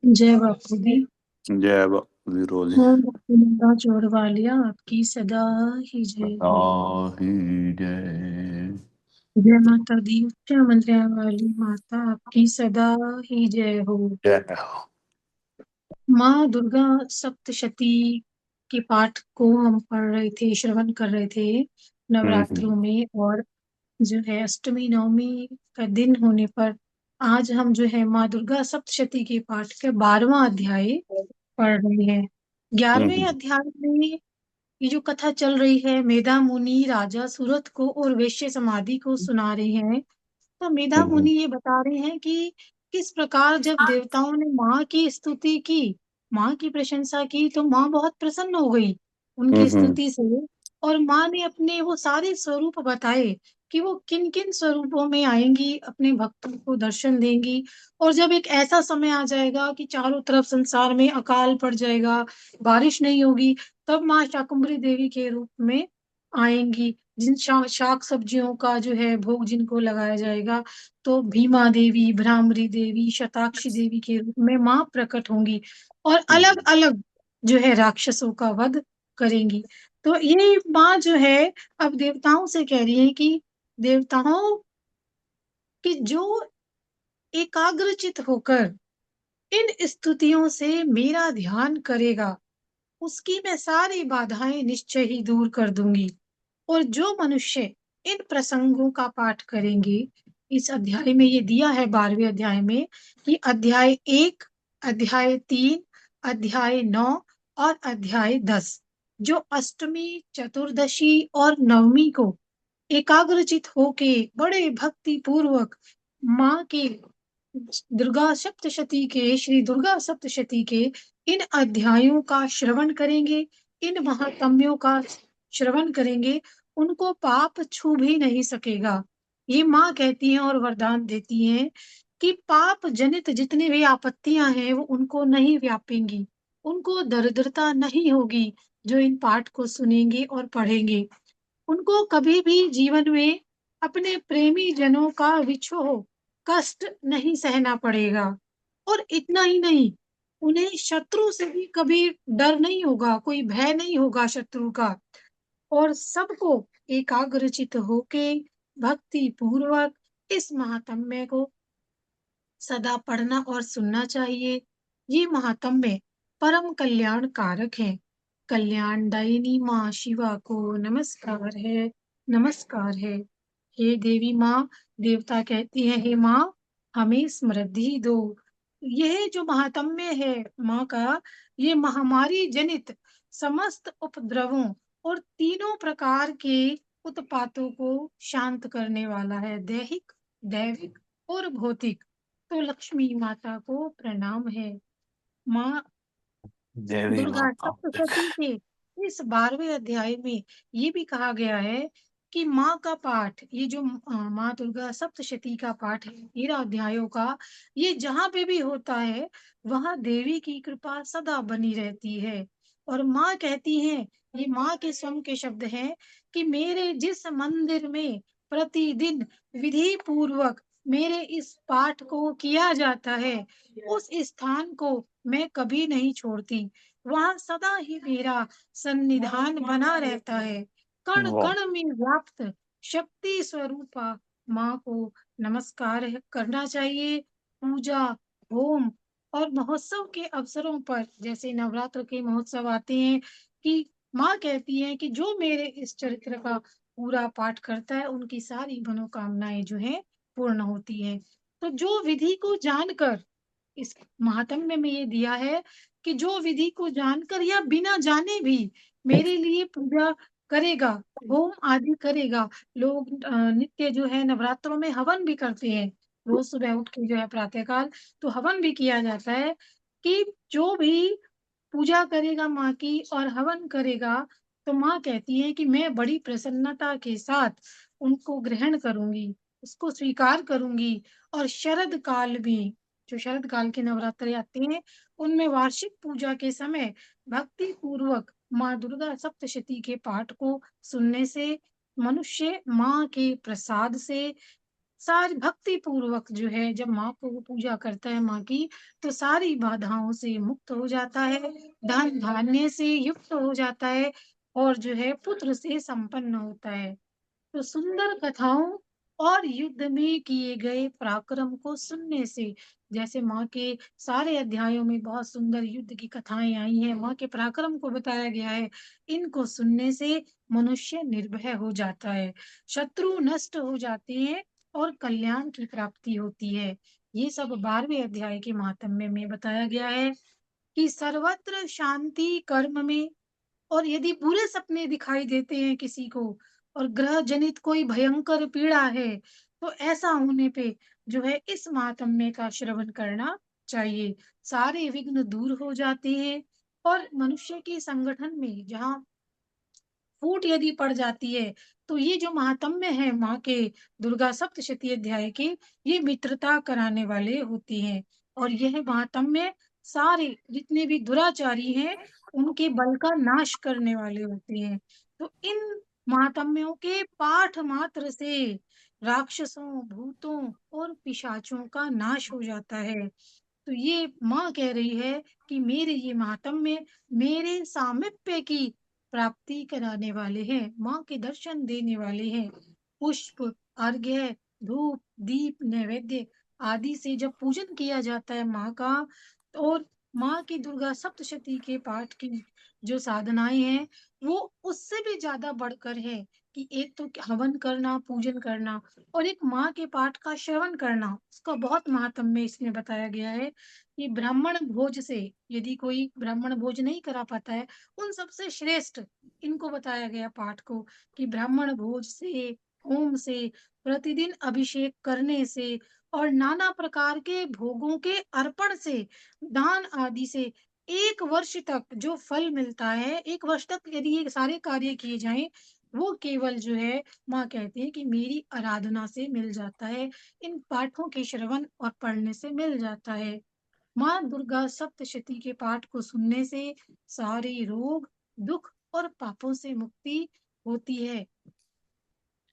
जय बापू दी। जय विरोली। हाँ बापू नंदा जोड़ वालिया आपकी सदा ही जय सदा हो। ही जय। जय माता दी उच्च मंत्रिया वाली माता आपकी सदा ही जय हो। जय। माँ दुर्गा सप्तशती के पाठ को हम पढ़ रहे थे, श्रवण कर रहे थे हम्म। नवरात्रों में। और जो है अष्टमी नवमी का दिन होने पर आज हम जो है माँ दुर्गा सप्तशती के पाठ का 12वां अध्याय पढ़ रहे हैं। 11वें हम्म। अध्याय में ये जो कथा चल रही है, मेधा मुनि राजा सूरत को और वैश्य समाधि को सुना रहे हैं। तो मेधा हम्म। मुनि ये बता रहे हैं कि किस प्रकार जब देवताओं ने माँ की स्तुति की, माँ की प्रशंसा की, तो माँ बहुत प्रसन्न हो गई उनकी हम्म। स्तुति से। और माँ ने अपने वो सारे स्वरूप बताए कि वो किन किन स्वरूपों में आएंगी, अपने भक्तों को दर्शन देंगी। और जब एक ऐसा समय आ जाएगा कि चारों तरफ संसार में अकाल पड़ जाएगा, बारिश नहीं होगी, तब माँ शाकंभरी देवी के रूप में आएंगी। जिन शाक सब्जियों का जो है भोग जिनको लगाया जाएगा, तो भीमा देवी, भ्रामरी देवी, शताक्षी देवी के रूप में माँ प्रकट होंगी और अलग हम्म। अलग जो है राक्षसों का वध करेंगी। तो ये माँ जो है अब देवताओं से कह रही है कि देवताओं की जो एकाग्रचित होकर इन स्तुतियों से मेरा ध्यान करेगा, उसकी मैं सारी बाधाएं निश्चय ही दूर कर दूंगी। और जो मनुष्य इन प्रसंगों का पाठ करेंगे, इस अध्याय में ये दिया है 12वें अध्याय में कि अध्याय 1, अध्याय 3, अध्याय 9 और अध्याय 10, जो अष्टमी, चतुर्दशी और नवमी को एकाग्रचित होके बड़े भक्ति पूर्वक माँ के दुर्गा सप्तशती के श्री दुर्गा सप्तशती के इन अध्यायों का श्रवण करेंगे, इन महात्म्यों का श्रवण करेंगे, उनको पाप छू भी नहीं सकेगा। ये माँ कहती हैं और वरदान देती हैं कि पाप जनित जितनी भी आपत्तियां हैं वो उनको नहीं व्यापेंगी, उनको दरिद्रता नहीं होगी। जो इन पाठ को सुनेंगे और पढ़ेंगे, उनको कभी भी जीवन में अपने प्रेमी जनों का विछोह, कष्ट नहीं सहना पड़ेगा। और इतना ही नहीं, उन्हें शत्रु से भी कभी डर नहीं होगा, कोई भय नहीं होगा शत्रु का। और सबको एकाग्रचित होके भक्ति पूर्वक इस महात्म्य को सदा पढ़ना और सुनना चाहिए। ये महात्म्य परम कल्याण कारक है। कल्याण दायिनी माँ शिवा को नमस्कार है, नमस्कार है। हे देवी माँ, देवता कहती है हे माँ, हमें समृद्धि दो। यह जो महात्म्य है माँ का, ये महामारी जनित समस्त उपद्रवों और तीनों प्रकार के उत्पातों को शांत करने वाला है, दैहिक, दैविक और भौतिक। तो लक्ष्मी माता को प्रणाम है। माँ देवी दुर्गा माता। सप्तशती के इस 12वें अध्याय में ये भी कहा गया है कि माँ का पाठ, ये जो माँ दुर्गा सप्तशती का पाठ है 13 अध्यायों का, ये जहाँ पे भी होता है वहाँ देवी की कृपा सदा बनी रहती है। और माँ कहती हैं, ये माँ के स्वयं के शब्द हैं कि मेरे जिस मंदिर में प्रतिदिन विधि पूर्वक मेरे इस पाठ को किया जाता है, उस स्थान को मैं कभी नहीं छोड़ती। वहां सदा ही मेरा सन्निधान बना रहता है। कण वाह। कण में व्याप्त शक्ति स्वरूपा माँ को नमस्कार करना चाहिए। पूजा, होम और महोत्सव के अवसरों पर, जैसे नवरात्र के महोत्सव आते हैं, कि माँ कहती है कि जो मेरे इस चरित्र का पूरा पाठ करता है, उनकी सारी मनोकामनाएं जो है पूर्ण होती है। तो जो विधि को जानकर, इस महात्म्य में ये दिया है कि जो विधि को जानकर या बिना जाने भी मेरे लिए पूजा करेगा, होम आदि करेगा। लोग नित्य जो है नवरात्रों में हवन भी करते हैं, रोज सुबह उठ के जो है प्रातःकाल तो हवन भी किया जाता है। कि जो भी पूजा करेगा माँ की और हवन करेगा, तो माँ कहती है कि मैं बड़ी प्रसन्नता के साथ उनको ग्रहण करूंगी, उसको स्वीकार करूंगी। और शरद काल में, जो शरद काल के नवरात्रे आते हैं, उनमें वार्षिक पूजा के समय भक्ति पूर्वक माँ दुर्गा सप्तशती के पाठ को सुनने से मनुष्य माँ के प्रसाद से सारी भक्ति पूर्वक जो है जब माँ को वो पूजा करता है माँ की, तो सारी बाधाओं से मुक्त हो जाता है, धन-धान्य से युक्त हो जाता है और जो है पुत्र से संपन्न होता है। तो सुंदर कथाओं और युद्ध में किए गए पराक्रम को सुनने से, जैसे माँ के सारे अध्यायों में बहुत सुंदर युद्ध की कथाएं आई हैं, माँ के पराक्रम को बताया गया है। इनको सुनने से मनुष्य निर्भय हो जाता है, शत्रु नष्ट हो जाते हैं और कल्याण की प्राप्ति होती है। ये सब 12वें अध्याय के माहात्म्य में बताया गया है कि सर्वत्र शांति कर्म में, और यदि बुरे सपने दिखाई देते हैं किसी को और ग्रह जनित कोई भयंकर पीड़ा है, तो ऐसा होने पे जो है इस माहात्म्य का श्रवण करना चाहिए। सारे विघ्न दूर हो जाते हैं और मनुष्य के संगठन में जहाँ फूट यदि पड़ जाती है, तो ये जो माहात्म्य है माँ के दुर्गा सप्तशती अध्याय के, ये मित्रता कराने वाले होते हैं और यह माहात्म्य सारे जितने भी दुराचारी हैं, उनके बल का नाश करने वाले होते हैं। तो इन माहात्म्यों के पाठ मात्र से राक्षसों, भूतों और पिशाचों का नाश हो जाता है। तो ये माँ कह रही है कि मेरे ये माहात्म्य मेरे सामीप्य की प्राप्ति कराने वाले हैं, माँ के दर्शन देने वाले हैं। पुष्प, अर्घ्य, धूप, दीप, नैवेद्य आदि से जब पूजन किया जाता है माँ का, और माँ की दुर्गा सप्तशती के पाठ की जो साधनाएं हैं, वो उससे भी ज्यादा बढ़कर है कि एक तो हवन करना, पूजन करना, और एक माँ के पाठ का श्रवण करना, उसका बहुत महात्म्य इसमें बताया गया है कि ब्राह्मण भोज से, यदि कोई ब्राह्मण भोज नहीं करा पाता है, उन सबसे श्रेष्ठ इनको बताया गया पाठ को कि ब्राह्मण भोज से, होम से, प्रतिदिन अभिषेक करने से और नाना प्रकार के भोगों के अर्पण से, दान आदि से 1 वर्ष तक जो फल मिलता है, 1 वर्ष तक यदि ये सारे कार्य किए जाएं, वो केवल जो है माँ कहती है कि मेरी आराधना से मिल जाता है, इन पाठों के श्रवण और पढ़ने से मिल जाता है। माँ दुर्गा सप्तशती के पाठ को सुनने से सारे रोग, दुख और पापों से मुक्ति होती है।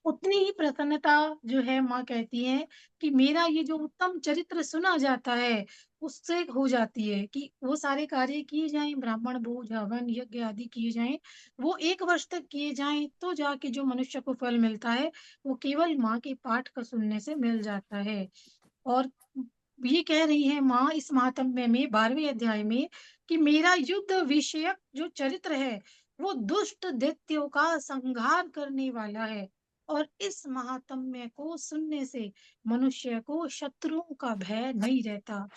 उतनी ही प्रसन्नता जो है माँ कहती है कि मेरा ये जो उत्तम चरित्र सुना जाता है, उससे हो जाती है कि वो सारे कार्य किए जाएं, ब्राह्मण भोज, हवन, यज्ञ आदि किए जाएं, वो 1 वर्ष तक किए जाएं, तो जाके जो मनुष्य को फल मिलता है, वो केवल माँ के पाठ का सुनने से मिल जाता है। और ये कह रही है माँ इस महात्म्य में 12वें अध्याय में कि मेरा युद्ध विषयक जो चरित्र है, वो दुष्ट दैत्यों का संहार करने वाला है और इस महात्म्य को सुनने से मनुष्य को शत्रुओं का भय नहीं रहता।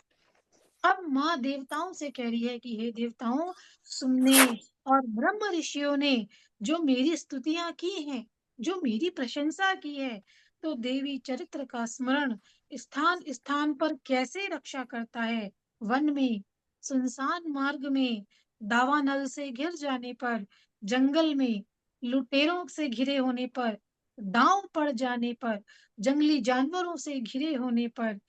अब माँ देवताओं से कह रही है कि हे देवताओं, तुमने और ब्रह्म ऋषियों ने जो मेरी स्तुतियां की हैं, जो मेरी प्रशंसा की है, तो देवी चरित्र का स्मरण स्थान स्थान पर कैसे रक्षा करता है, वन में, सुनसान मार्ग में, दावानल से घिर जाने पर, जंगल में, लुटेरों से घिरे होने पर, दांव पड़ जाने पर, जंगली जानवरों से घिरे होने पर,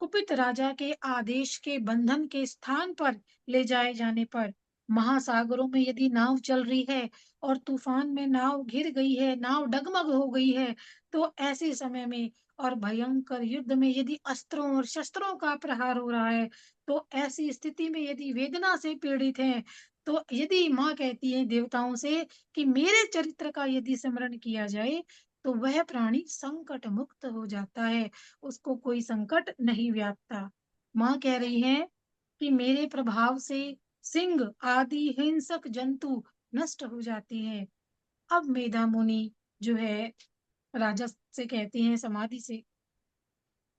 कुपित राजा के आदेश के बंधन के स्थान पर ले जाए जाने पर, महासागरों में यदि नाव चल रही है और तूफान में नाव घिर गई है, नाव डगमग हो गई है, तो ऐसे समय में और भयंकर युद्ध में यदि अस्त्रों और शस्त्रों का प्रहार हो रहा है, तो ऐसी स्थिति में यदि वेदना से पीड़ित हैं, तो यदि माँ कहती है देवताओं से कि मेरे चरित्र का यदि स्मरण किया जाए, तो वह प्राणी संकट मुक्त हो जाता है, उसको कोई संकट नहीं व्यापता। माँ कह रही है कि मेरे प्रभाव से सिंह आदि हिंसक जंतु नष्ट हो जाते हैं। अब मेधा मुनि जो है राजा से कहते हैं, समाधि से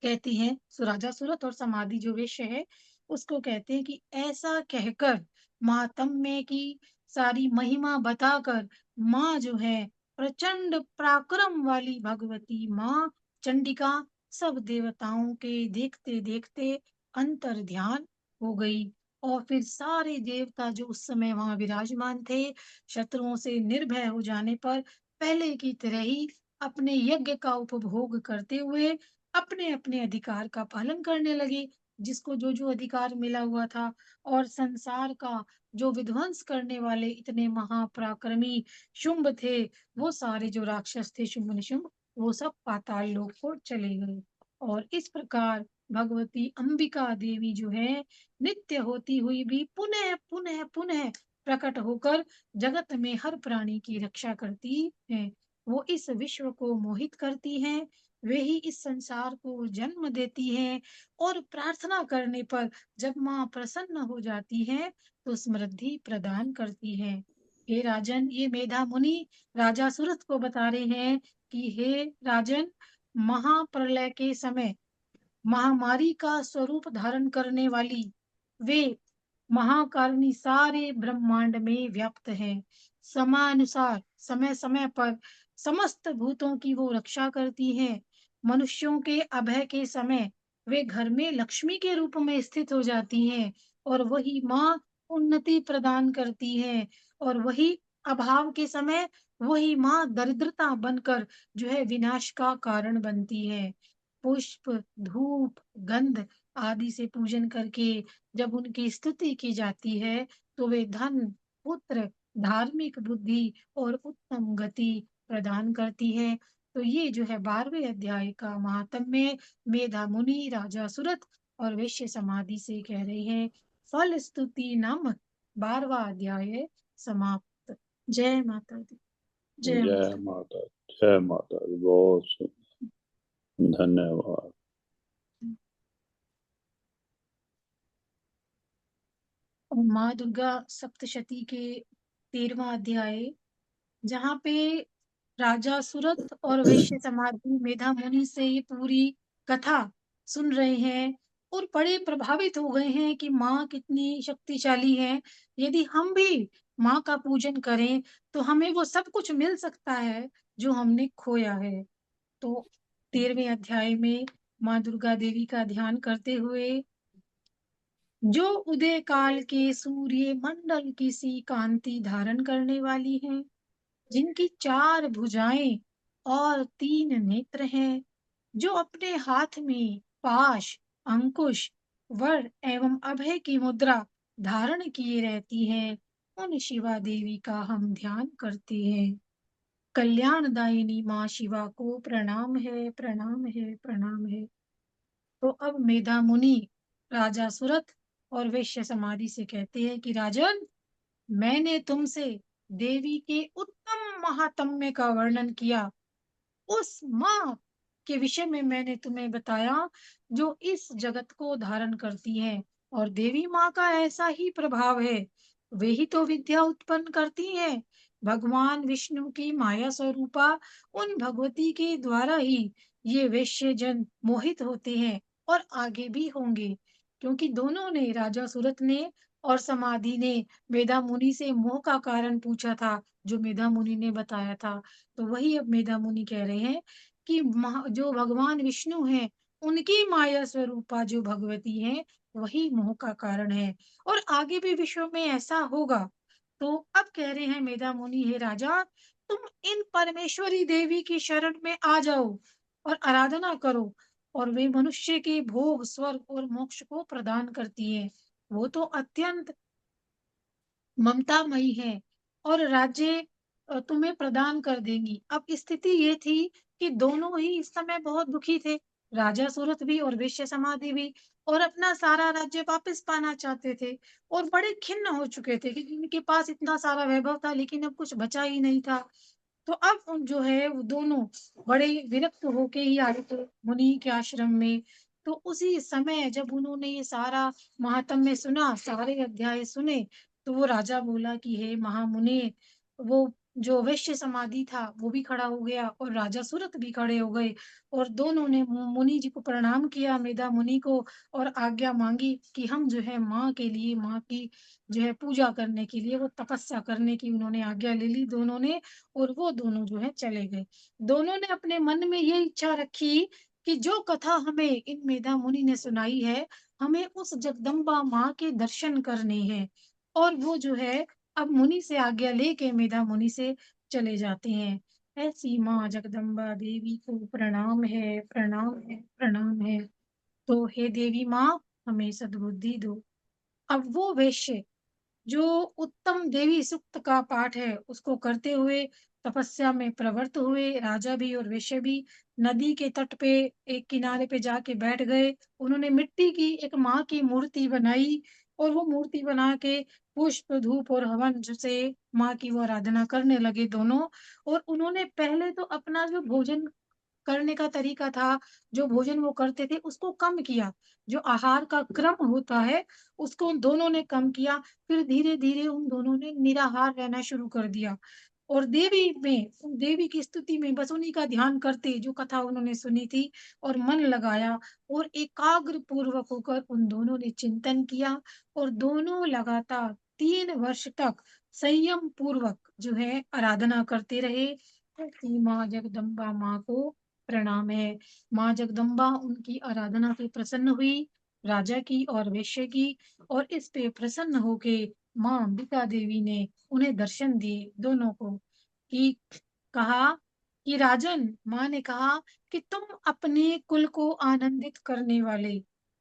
कहती हैं, राजा सूरत और समाधि जो वेश्या है, उसको कहते हैं कि ऐसा कहकर मातम्य की सारी महिमा बताकर माँ जो है प्रचंड पराक्रम वाली भगवती माँ चंडिका सब देवताओं के देखते देखते अंतर ध्यान हो गई। और फिर सारे देवता जो उस समय वहां विराजमान थे, शत्रुओं से निर्भय हो जाने पर पहले की तरह ही अपने यज्ञ का उपभोग करते हुए अपने अपने अधिकार का पालन करने लगे, जिसको जो जो अधिकार मिला हुआ था। और संसार का जो विध्वंस करने वाले इतने महापराक्रमी शुंभ थे, वो सारे जो राक्षस थे शुंभ निशुंभ, वो सब पाताल लोक को चले गए। और इस प्रकार भगवती अंबिका देवी जो है नित्य होती हुई भी पुनः पुनः पुनः प्रकट होकर जगत में हर प्राणी की रक्षा करती है। वो इस विश्व को मोहित करती हैं, वे ही इस संसार को जन्म देती हैं और प्रार्थना करने पर जब माँ प्रसन्न हो जाती है तो समृद्धि प्रदान करती है। हे राजन, ये मेधा मुनि राजा सूरत को बता रहे हैं कि हे राजन, महाप्रलय के समय महामारी का स्वरूप धारण करने वाली वे महाकारिणी सारे ब्रह्मांड में व्याप्त है। समानुसार समय समय पर समस्त भूतों की वो रक्षा करती हैं। मनुष्यों के अभय के समय वे घर में लक्ष्मी के रूप में स्थित हो जाती हैं और वही माँ उन्नति प्रदान करती है। और वही अभाव के समय वही माँ दरिद्रता बनकर जो है विनाश का कारण बनती है। पुष्प, धूप, गंध आदि से पूजन करके जब उनकी स्तुति की जाती है तो वे धन, पुत्र, धार्मिक बुद्धि और उत्तम गति प्रदान करती है। तो ये जो है 12वें अध्याय का महात्म्य मेधा मुनि राजा सुरत और वैश्य समाधि से कह रहे हैं। फल स्तुति नामक 12वां अध्याय समाप्त। जय माता दी। जय जय माता दी। माता, जय माता दी। बहुत धन्यवाद। और माँ दुर्गा सप्तशती के 13वां अध्याय, जहाँ पे राजा सुरत और वैश्य समाधि मेधा मुनि से ये पूरी कथा सुन रहे हैं और बड़े प्रभावित हो गए हैं कि माँ कितनी शक्तिशाली है। यदि हम भी माँ का पूजन करें तो हमें वो सब कुछ मिल सकता है जो हमने खोया है। तो 13वें अध्याय में माँ दुर्गा देवी का ध्यान करते हुए जो उदय काल के सूर्य मंडल की सी कांति धारण करने वाली हैं, जिनकी 4 भुजाएं और 3 नेत्र हैं, जो अपने हाथ में पाश, अंकुश, वर एवं अभय की मुद्रा धारण किए रहती हैं, उन शिवा देवी का हम ध्यान करते हैं। कल्याणदायिनी माँ शिवा को प्रणाम है, प्रणाम है, प्रणाम है। तो अब मेधा मुनि राजा सुरत और वैश्य समाधि से कहते हैं कि राजन, मैंने तुमसे देवी के उत्तम महात्म्य का वर्णन किया। उस माँ के विषय में मैंने तुम्हें बताया जो इस जगत को धारण करती है और देवी माँ का ऐसा ही प्रभाव है। वे ही तो विद्या उत्पन्न करती हैं। भगवान विष्णु की माया स्वरूपा उन भगवती के द्वारा ही ये वैश्य जन मोहित होते हैं और आगे भी होंगे, क्योंकि दोनों ने, राजा सूरत ने और समाधि ने, मेधा मुनि से मोह का कारण पूछा था जो मेधा मुनि ने बताया था। तो वही अब मेधा मुनि कह रहे हैं कि जो भगवान विष्णु हैं उनकी माया स्वरूपा जो भगवती है वही मोह का कारण है और आगे भी विश्व में ऐसा होगा। तो अब कह रहे हैं मेधा मुनि, हे राजा, तुम इन परमेश्वरी देवी की शरण में आ जाओ और आराधना करो और वे मनुष्य के भोग, स्वर्ग और मोक्ष को प्रदान करती है। वो तो अत्यंत ममतामयी है और राज्य तुम्हें प्रदान कर देंगी। अब स्थिति ये थी कि दोनों ही इस समय बहुत दुखी थे, राजा सूरत भी और वैश्य समाधि भी, और अपना सारा राज्य वापस पाना चाहते थे और बड़े खिन्न हो चुके थे क्योंकि उनके पास इतना सारा वैभव था लेकिन अब कुछ बचा ही नहीं था। तो अब जो है वो दोनों बड़े विरक्त होके ही आए थे मुनि के आश्रम में। तो उसी समय जब उन्होंने ये सारा महात्म्य सुना, सारे अध्याय सुने, तो वो राजा बोला कि हे महामुनि, वो जो वैश्य समाधि था वो भी खड़ा हो गया और राजा सूरत भी खड़े हो गए और दोनों ने मुनि जी को प्रणाम किया, मेधा मुनि को, और आज्ञा मांगी कि हम जो है माँ के लिए, माँ की जो है पूजा करने के लिए, वो तपस्या करने की उन्होंने आज्ञा ले ली दोनों ने। और वो दोनों जो है चले गए। दोनों ने अपने मन में ये इच्छा रखी कि जो कथा हमें इन मेधा मुनि ने सुनाई है, हमें उस जगदम्बा माँ के दर्शन करने हैं। और वो जो है अब मुनि से आज्ञा लेके मेधा मुनि से चले जाते हैं। ऐसी माँ जगदम्बा देवी को प्रणाम है, प्रणाम है, प्रणाम है। तो हे देवी माँ, हमें सद्बुद्धि दो। अब वो वैश्य जो उत्तम देवी सूक्त का पाठ है उसको करते हुए तपस्या में प्रवृत्त हुए। राजा भी और वेश्या भी नदी के तट पे एक किनारे पे जाके बैठ गए। उन्होंने मिट्टी की एक माँ की मूर्ति बनाई और वो मूर्ति बना के पुष्प धूप और हवन से माँ की वो आराधना करने लगे दोनों। और उन्होंने पहले तो अपना जो भोजन करने का तरीका था, जो भोजन वो करते थे उसको कम किया। जो आहार का क्रम होता है उसको उन दोनों ने कम किया। फिर धीरे धीरे उन दोनों ने निराहार रहना शुरू कर दिया। और देवी की स्तुति में बस उन्हीं का ध्यान करते, जो कथा उन्होंने सुनी थी और मन लगाया। और एकाग्र पूर्वक होकर उन दोनों ने चिंतन किया। और दोनों लगातार 3 वर्ष तक संयम पूर्वक जो है आराधना करते रहे। धरती माँ जगदम्बा माँ को प्रणाम है। माँ जगदम्बा उनकी आराधना से प्रसन्न हुई, राजा की और वेश्या की। और इस पे प्रसन्न होके माँ अंबिका देवी ने उन्हें दर्शन दिए दोनों को। कि कहा कि राजन, माँ ने कहा कि तुम अपने कुल को आनंदित करने वाले।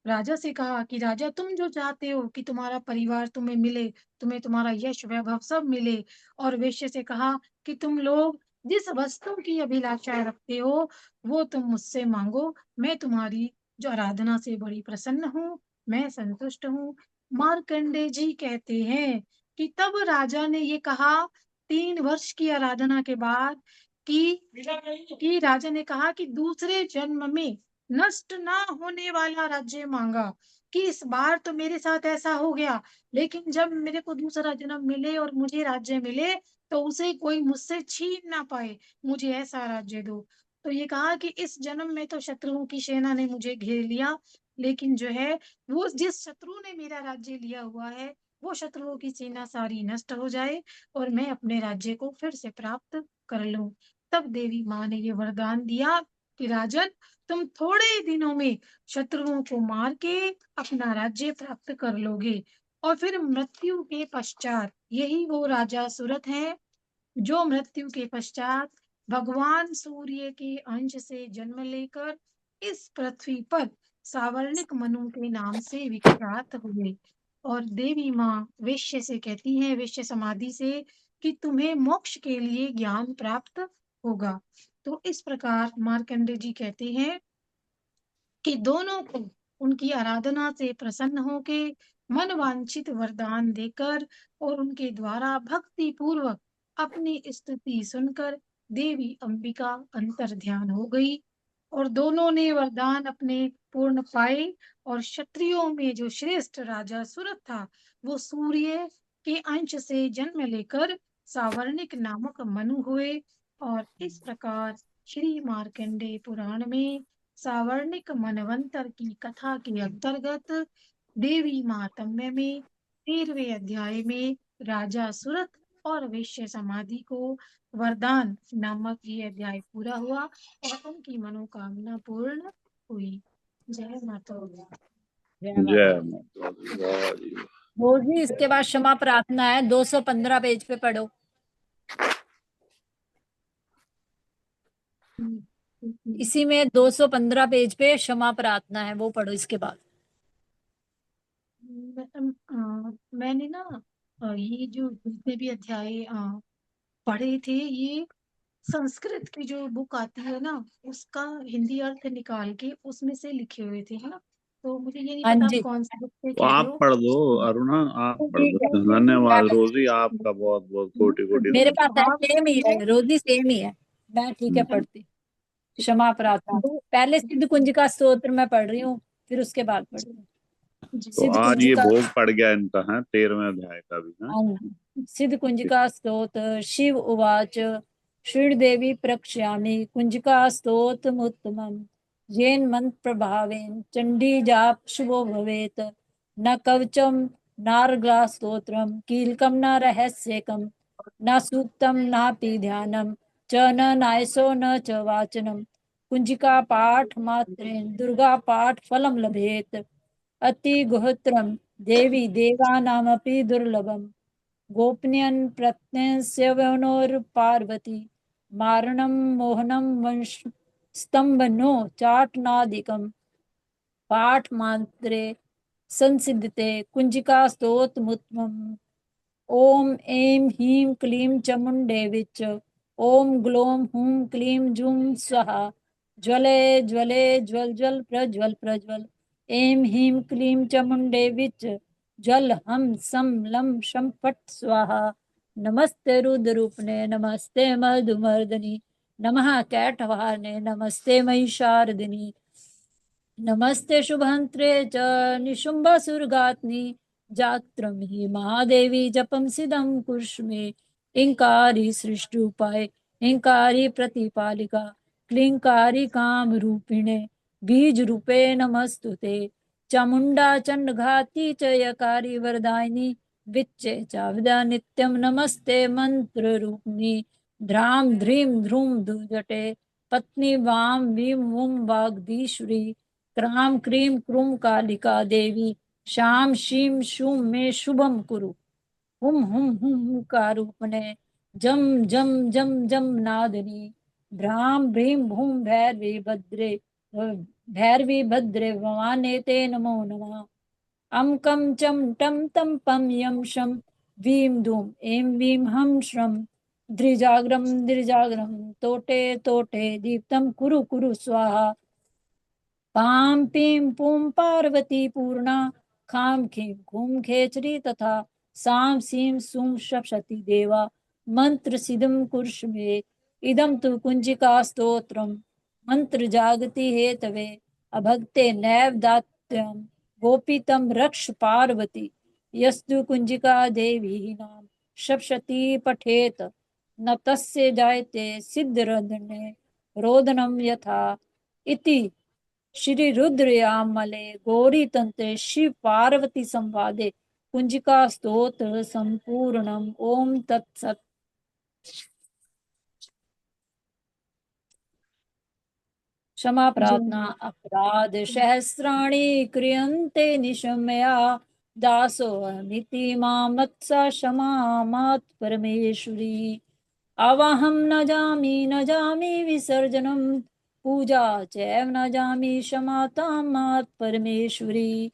राजा से कहा कि राजा, तुम जो चाहते हो कि तुम्हारा परिवार तुम्हें मिले, तुम्हें तुम्हारा यश वैभव सब मिले। और वेश्या से कहा कि तुम लोग जिस वस्तु की अभिलाषा रखते हो वो तुम मुझसे मांगो, मैं तुम्हारी जो आराधना से बड़ी प्रसन्न हूँ, मैं संतुष्ट हूँ। मार्कंडे जी कहते हैं कि तब राजा ने ये कहा 3 वर्ष की आराधना के बाद कि राजा ने कहा कि दूसरे जन्म में नष्ट ना होने वाला राज्य मांगा। कि इस बार तो मेरे साथ ऐसा हो गया, लेकिन जब मेरे को दूसरा जन्म मिले और मुझे राज्य मिले तो उसे कोई मुझसे छीन ना पाए, मुझे ऐसा राज्य दो। तो ये कहा कि इस जन्म में तो शत्रुओं की सेना ने मुझे घेर लिया, लेकिन जो है वो जिस शत्रु ने मेरा राज्य लिया हुआ है वो शत्रुओं की सेना सारी नष्ट हो जाए और मैं अपने राज्य को फिर से प्राप्त कर लूं। तब देवी माँ ने ये वरदान दिया कि राजन, तुम थोड़े दिनों में शत्रुओं को मार के अपना राज्य प्राप्त कर लोगे। और फिर मृत्यु के पश्चात यही वो राजा सूरत है जो मृत्यु के पश्चात भगवान सूर्य के अंश से जन्म लेकर इस पृथ्वी पर सावर्णिक मनु के नाम से विख्यात हुए। और देवी माँ वेश्य से कहती है, वेश्य समाधि से, कि तुम्हें मोक्ष के लिए ज्ञान प्राप्त होगा। तो इस प्रकार मार्कंडे जी कहते हैं कि दोनों को उनकी आराधना से प्रसन्न होके मन वांछित वरदान देकर और उनके द्वारा भक्ति पूर्वक अपनी स्तुति सुनकर देवी अंबिका अंतर ध्यान हो गई। और दोनों ने वरदान अपने पूर्ण पाए। और क्षत्रियों में जो श्रेष्ठ राजा सूरत था वो सूर्य के अंश से जन्म लेकर सावर्णिक नामक मनु हुए। और इस प्रकार श्री मार्कंडेय पुराण में सावर्णिक मनवंतर की कथा के अंतर्गत देवी मातम्य में 13वें अध्याय में राजा सूरत और वेश्य समाधि को वरदान नामक ये अध्याय पूरा हुआ और उनकी मनोकामना पूर्ण हुई। जय माता दी। जय माता जय दी। माता दी, वाह जी वाह। रोजी इसके बाद क्षमा प्रार्थना है, 215 पेज पे पढ़ो। इसी में 215 पेज पे क्षमा प्रार्थना है, वो पढ़ो इसके बाद। मैंने ना ये जो जितने भी अध्याय पढ़े थे ये संस्कृत की जो बुक आती है ना उसका हिंदी अर्थ निकाल के उसमें से लिखे हुए थे, है ना। तो मुझे ये नहीं हाँ पता आप जी, कौन सी बुक से तो कह रहे आप हो। पढ़ दो अरुणा, आप पढ़ ठीक दो। है। धन्यवाद मैं- रोजी, आपका बहुत बहुत कोटि कोटि मेरे पास है, भाव सेम ही है, रोजी सेम ही है। मैं ठीक है पढ़ती। क्षमा प्रार्थना पहले सिद्ध कुंज का स्तोत्र मैं पढ़ रही हूँ, फिर उसके बाद पढ़ रही हूँ। तो सिद्ध आज कुंज ये का, भोग पड़ गया इनका है 13वें अध्याय का भी है। हाँ, सिद्ध कुंजिका स्तोत्र। शिव उवाच श्रीदेवी प्रक्ष्यामि कुंजिका स्तोत्रमुत्तमम् येन मंत्र प्रभावेन चंडी जाप शुभो भवेत न कवचम नार्ग्ला स्तोत्रम कीलकम न रहस्यकम न सूक्तम नापि ध्यानम च न नायसो न च वाचनम कुंजिका पाठ मात्रेण दुर्गा पाठ फलम लभेत अति गुहत्रम देवी देवानामपि दुर्लभम गोपनीयन प्रत्यस्य पार्वती मारणं मोहनं वंश स्तंभनो चाटनादिकं पाठ मात्रे संसिद्धते कुंजिका स्तोत्रमुत्तमम् ओम ऐं ह्रीं क्लीं चामुण्डे विच ओम ग्लोम हुम क्लीम जुम स्वाहा। ज्वले ज्वले ज्वल ज्वल प्रज्वल प्रज्वल। ऐं ह्रीं क्लीं चामुण्डे विच ज्वल हम सम लं शं फट् स्वाहा। नमस्ते रुद्ररूपिणे नमस्ते मधुमर्दिनि नमः कैटवाहने नमस्ते महिषार्दिनि नमस्ते शुभंत्रे च निशुम्भसुरगात्नि जात्रं हि महादेवी जपं सिद्धं कुर्ष्मे। इंकारी सृष्टुपाय इंकारी प्रतिपालिका क्लींकारी कामरूपिणे बीज रूपे नमस्तुते। चामुंडा चंडघाती च यकारी वरदायिनी विच्चे चाविदा नित्यं नमस्ते मंत्र रूपिणी। ध्राम ध्रीम ध्रूम धुजटे पत्नी वां वीं वुं वाग्दीश्वरी। क्रां क्रीं क्रूं कालिका देवी शाम शीं शूं मे शुभम कुरु। हुम हुंकारूपणे जम जम जम जम नादिनी। भ्रां भ्रीं भूं भैरवी भद्रे भवाने ते नमो नमः। अं कं चं टं तं पं यं शं वीं दूं ऐं वीं हं श्रं द्रिजाग्रं तोटे तोटे दीप्तं कुरु कुरु स्वाहा। पां पीं पूं पार्वती पूर्णा खां खीं खूं खेचरी तथा सां सीं सूं सप्तशती देवा मंत्र सिद्धं कुर्ष मे। इदं तु कुंजिका स्तोत्रम् मंत्र जागति हेतवे अभक्ते नैव दात्यं गोपितं रक्ष पार्वती। यस्तु कुंजिका देवी नाम सप्तशती पठेत न तस्य जायते सिद्धरन्धने रोदनं यथा। इति श्री रुद्रयामले गौरी तंत्रे शिव पार्वती संवादे कुंजिका स्तोत्र संपूर्णम। ओम तत्सत। क्षमा प्रार्थना। अपराध सहस्राणि क्रियन्ते निशम्या दासोऽहमिति मामत्सा क्षमा मात् परमेश्वरी। अवहं न जामि विसर्जनम् पूजा चैव न जामि क्षमा तां मात् परमेश्वरी।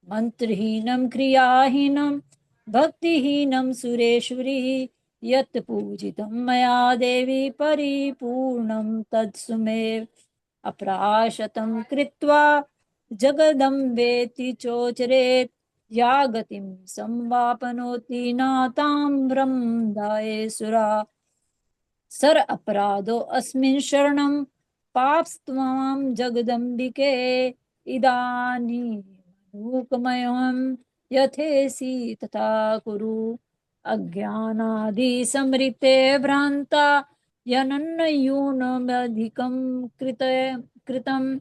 मंत्रहीनं क्रियाहीनं भक्तिहीनं सुरेश्वरी। यत् पूजितं मया देवी परिपूर्णं तत्सुमेव। अपराशतं कृत्वा जगदम्बेति चोचरेत् या गतिं संवापनोति नातां ब्रह्मदायेसुरा। सर अपराधो अस्मिन् शरणं पाप्स्त्वं जगदम्बिके। इदानीमनुकमयं यथेसि तथा कुरु। अज्ञानादिसमृते भ्रान्ता यनन्यूनमधिकं कृतं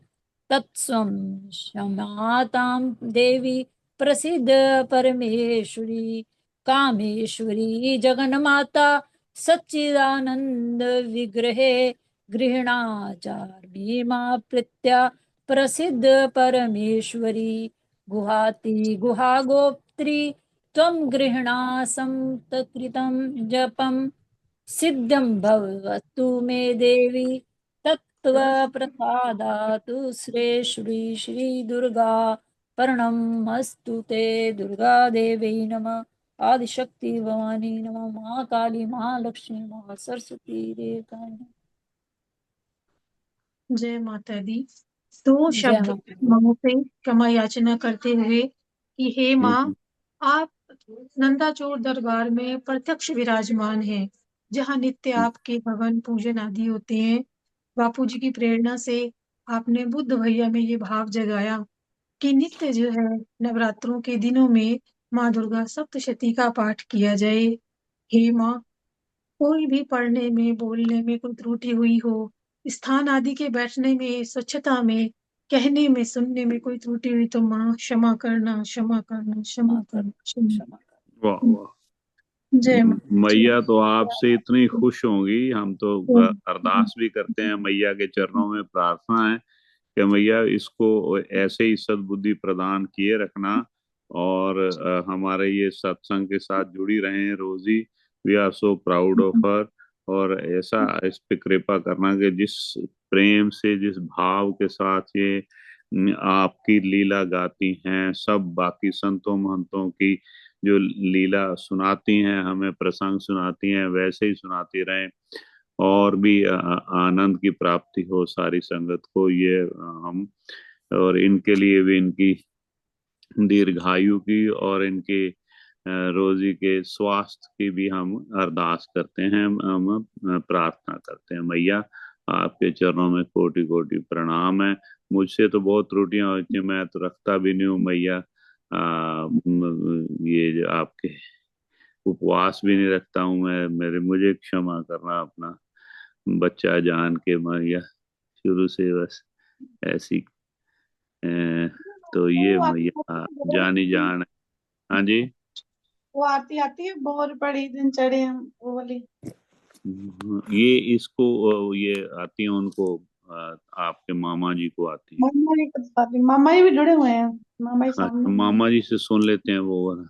तत्स्वं क्षमातां देवी प्रसिद्ध परमेश्वरी। कामेश्वरी जगन्माता सच्चिदानंद विग्रहे गृहणाचार्मी मां प्रीत्या प्रसिद्ध परमेश्वरी। गुहाति गुहागोप्त्री त्वं गृहणा संतकृतं जपं सिद्धं भवतु मे देवी तत्त्वप्रसादातु श्री श्री दुर्गा प्रणमस्तु ते। दुर्गा देवी नमः। आदिशक्ति भवानी नमः। महाकाली महालक्ष्मी महासरस्वती देवता नमः। जय माता दी। दो जय शब्द माता दी। माँ से क्षमा याचना करते हुए कि हे माँ, आप नंदाचोर दरबार में प्रत्यक्ष विराजमान हैं, जहाँ नित्य आपके हवन पूजन आदि होते हैं। बापू जी की प्रेरणा से आपने बुद्ध भैया में ये भाव जगाया कि नित्य जो है नवरात्रों के दिनों में माँ दुर्गा सप्तशती का पाठ किया जाए। हे माँ, कोई भी पढ़ने में बोलने में कोई त्रुटि हुई हो, स्थान आदि के बैठने में स्वच्छता में कहने में सुनने में कोई त्रुटि हुई तो माँ क्षमा करना क्षमा करना क्षमा क्षमा करना करो क्षमा। क्षमा वाह करो। वाह। जय माँ। मैया तो आपसे इतनी खुश होंगी, हम तो जय अरदास भी करते हैं, मैया के चरणों में प्रार्थना है कि मैया इसको ऐसे ही सद्बुद्धि प्रदान किए रखना और हमारे ये सत्संग के साथ जुड़ी रहें Rosie. We are so proud of her. और ऐसा इस पे कृपा करना कि जिस प्रेम से जिस भाव के साथ ये आपकी लीला गाती हैं, सब बाकी संतों महंतों की जो लीला सुनाती हैं, हमें प्रसंग सुनाती हैं, वैसे ही सुनाती रहें। और भी आनंद की प्राप्ति हो सारी संगत को, ये हम, और इनके लिए भी, इनकी दीर्घायु की और इनके रोजी के स्वास्थ्य की भी हम अरदास करते हैं, हम प्रार्थना करते हैं। मैया आपके चरणों में कोटि कोटि प्रणाम है। मुझसे तो बहुत त्रुटियां होती हैं, मैं तो रखता भी नहीं हूँ मैया, ये जो आपके उपवास भी नहीं रखता हूँ मैं, मेरे मुझे क्षमा करना अपना बच्चा जान के मैया, शुरू से बस ऐसी तो ये वो मैया जानी जान है। हाँ जी। वो आती आती है बहुत बड़ी दिनचर्या वो वाली। ये इसको ये आती है उनको, आपके मामा जी को आती है। मामा जी को बताती, मामा जी भी जुड़े हुए हैं, मामा जी हाँ, सामने हैं। मामा जी से सुन लेते हैं वो वाला।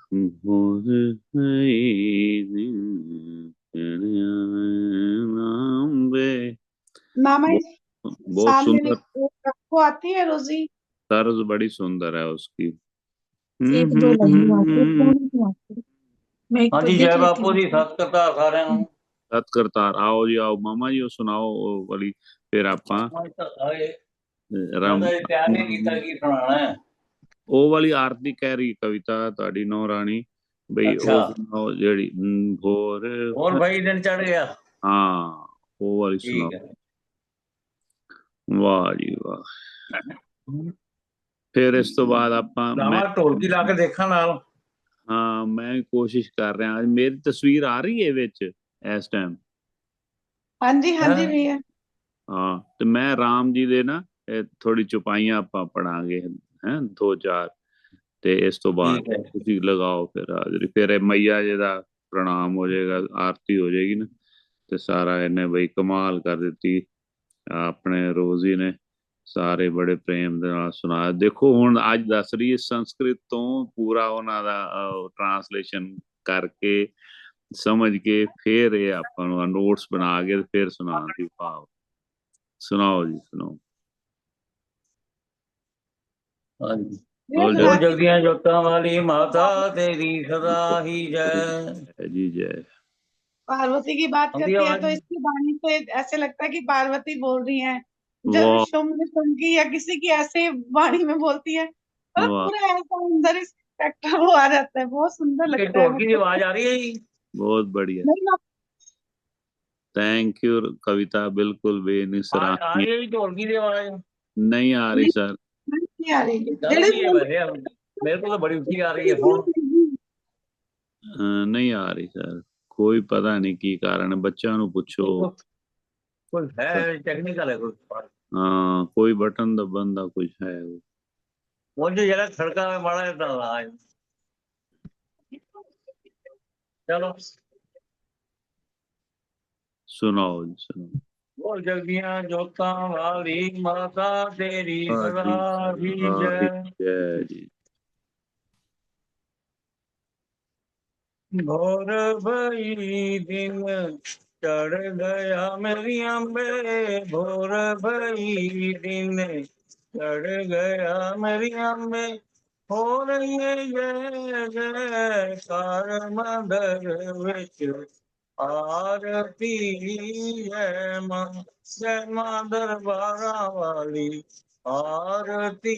मामा वो जी बहुत सामने सुंदर, वो आती है रोजी। तर्ज बड़ी सुंदर है उसकी। एक दो लाइन आती है, थोड़ी सी आती है। मैं एक हाँ तो जी, देख जय लेती बापू हूँ। जी, सत करता सारे सत करतार, आओ जी आओ मामा जी, वो सुनाओ वो वाली, फिर ਆਪਾਂ मैं तो तैयार नहीं ਕੀਤਾ ਕੀ ਸੁਣਾਣਾ ਹੈ। ਉਹ ਵਾਲੀ ਆਰਤੀ ਕਹਿ ਰਹੀ ਕਵਿਤਾ ਤੁਹਾਡੀ ਨੌ ਰਾਣੀ, ਬਈ अच्छा, ਉਹ ਸੁਣਾਓ ਜਿਹੜੀ ਭੋਰ और भाई दिन चढ़ गया। ਹਾਂ ਉਹ ਵਾਲੀ ठीक ਸੁਣਾਓ। है। ਵਾਹ ਜੀ ਵਾਹ। ਫਿਰ ਇਸ ਤੋਂ ਬਾਅਦ ਆਪਾਂ लावा ढोलकी ला के देखा नाल। ਹਾਂ ਮੈਂ ਕੋਸ਼ਿਸ਼ ਕਰ ਰਿਹਾ, ਮੇਰੀ ਤਸਵੀਰ ਆ ਰਹੀ ਹੈ ਵਿੱਚ ਇਸ ਟਾਈਮ। हाँ जी हाँ जी हैं? भैया। ਹਾਂ ਤੇ ਮੈਂ ਰਾਮ ਜੀ ਦੇ ਨਾ ਥੋੜੀ ਚੁਪਾਈਆਂ ਆਪਾਂ ਪੜਾਂਗੇ ਹੈ, ਦੋ ਚਾਰ, ਤੇ ਇਸ ਤੋਂ ਬਾਅਦ ठीक है। ਤੁਸੀਂ ਲਗਾਓ ਫਿਰ ਹਾਜ਼ਰੀ, ਫਿਰ ਇਹ ਮਈਆ ਜੀ ਦਾ ਪ੍ਰਣਾਮ ਹੋ ਜਾਏਗਾ, ਆਰਤੀ ਹੋ ਜਾਏਗੀ ਨਾ, ਤੇ ਸਾਰਾ ਇਹਨੇ ਬਈ ਕਮਾਲ ਕਰ ਦਿੱਤੀ ਆਪਣੇ ਰੋਜ਼ੀ ਨੇ, ਸਾਰੇ ਬੜੇ ਪ੍ਰੇਮ ਦੇ ਨਾਲ ਸੁਣਾਇਆ। ਦੇਖੋ ਹੁਣ ਅੱਜ ਦੱਸ ਰਹੀ ਹੈ ਸੰਸਕ੍ਰਿਤ ਤੋਂ ਪੂਰਾ ਉਹਨਾਂ ਦਾ ਟਰਾਂਸਲੇਸ਼ਨ ਕਰਕੇ ਸਮਝ ਕੇ, ਫਿਰ ਇਹ ਆਪਾਂ ਨੂੰ ਨੋਟਸ ਬਣਾ ਕੇ ਫਿਰ ਸੁਣਾਉਣ ਦੀ ਭਾਵ। ਸੁਣਾਓ ਜੀ ਸੁਣਾਓ। हाँ जी। भैया बोल बोल सुनाती जगदियां जोतां वाली माता तेरी सदा ही जय। जय जी जय। पार्वती की बात आंधी करती है आवाज। तो इसकी वाणी से ऐसे लगता है कि पार्वती बोल रही है। जब वाह शुंभ की या किसी की ऐसे वाणी में बोलती है, मतलब वाह, पूरा ऐसा अंदर इस फैक्टर वो आ जाता है, बहुत सुंदर ये लगता है वो ढोलकी की तो। आवाज आ रही है जी। बहुत बढ़िया। नहीं ना, थैंक यू कविता, बिल्कुल आ बेनिसरानी। रही है जी ढोलकी की आवाज। नहीं आ रही नहीं सर। नहीं आ रही चल जेड़े रही है वैसे अब। मेरे को तो बड़ी ऊंची आ रही है फोन। नहीं आ रही सर, कोई पता नहीं की कारण है, बच्चा नु पूछो। कुछ है टेक्निकल है कुछ। हाँ कोई बटन दबन दा कुछ है। वो जो जरा खड़का में बड़ा इतना रहा है। चलो। सुनाओ जी सुनाओ। बोल जगदियां जोतां वाली माता तेरी हाँ सदा जी ही हाँ जी, जय। जय जी। भोर भई दिन चढ़ गया मेरी अम्बे। भोर भई दिन चढ़ गया मेरी अम्बे। हो रही है जय जयकार मंदिर विच आरती। जय मां दरबारा वाली आरती।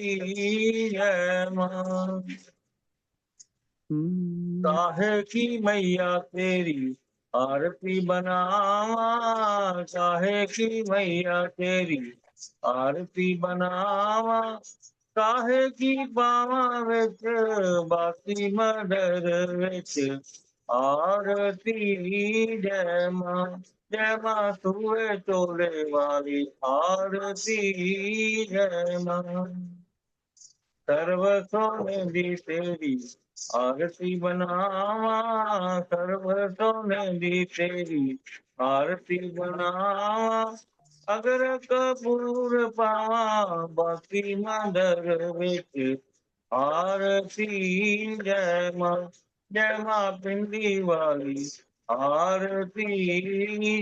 जय मां। काहे की मैया तेरी आरती बनावा। काहे की मैया तेरी आरती बनावा। काहे की पावा विच बाती मदर विच आरती। जय मां सूए चोले वाली आरती। जय मां सर्व सोने दी तेरी आरती बनावा। सर्व सोने दी तेरी आरती बनावा। अगर कपूर पावा बाती मदर विच आरती। जय मां पिंडी वाली आरती।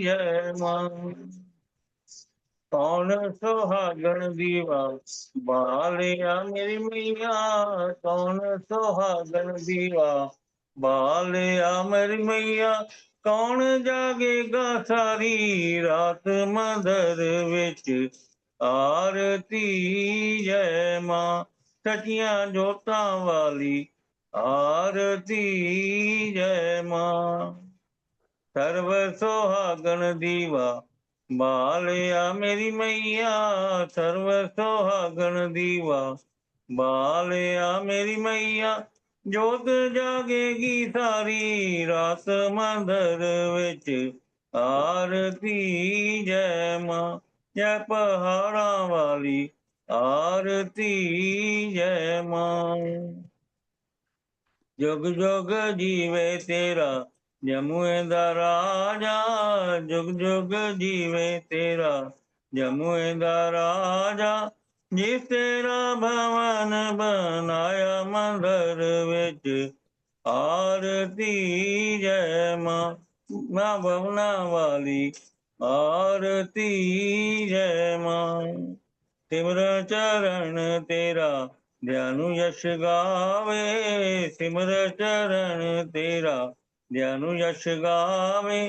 जय मां कौन सुहागन दीवा बालिया मेरी मैया। कौन सुहागन दीवा बालिया मेरी मैया। कौन जागेगा सारी रात मंदिर विच आरती जय मां सचिया जोतां वाली आरती जय मां सर्व सुहागन दीवा बालिया मेरी मैया सर्व सुहागन दीवा बालिया मेरी मैया जोत जागेगी सारी रात मंदिर विच आरती जय मां जय पहाड़ा वाली आरती जय मां जुग जुग जीवे तेरा जमुए दा राजा जुग जुग जीवे तेरा जमुए दा राजा जिस तेरा भवन बनाया मंदिर विच आरती जय मां मां भवना वाली आरती जय मां सिमरन चरण तेरा ध्यानु यश गावे सिमरन चरण तेरा ध्यानु यश गावे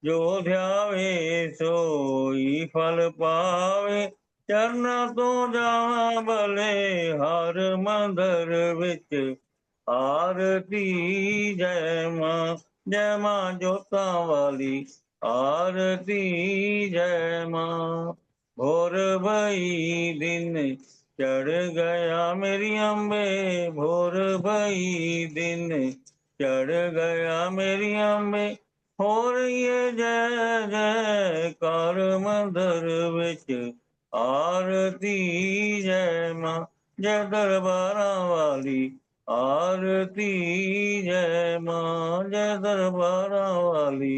जो ध्यावे सोई फल पावे चरना तो जावा भले हर मंदिर विच आरती जय मां जोतां वाली आरती जय मां भोर भई दिन चढ़ गया मेरी अम्बे भोर भई दिन चढ़ गया मेरी अम्बे हो रही है जय जयकार मंदिर विच आरती जय मां जय दरबारा वाली आरती जय मां जय दरबारा वाली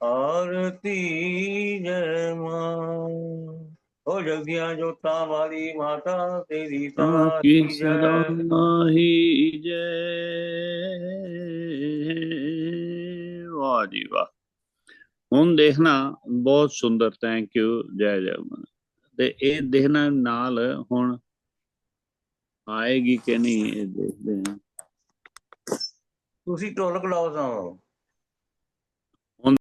आरती जय मां ओ जगदियां जोतां वाली माता तेरी सदा की की सदा जय ही जय। वाह जी वाह। ਹੁਣ ਦੇਖਣਾ ਬਹੁਤ ਸੁੰਦਰ ਥੈਂਕ ਯੂ ਜੈ ਜੈ ਮਨ ਤੇ ਇਹ ਦੇਖਣਾ ਨਾਲ ਹੁਣ ਆਏਗੀ ਕਿ ਨਹੀਂ ਇਹ ਦੇਖਦੇ ਹਾਂ। ਤੁਸੀਂ ਢੋਲਕ ਲਾਓ ਤਾਂ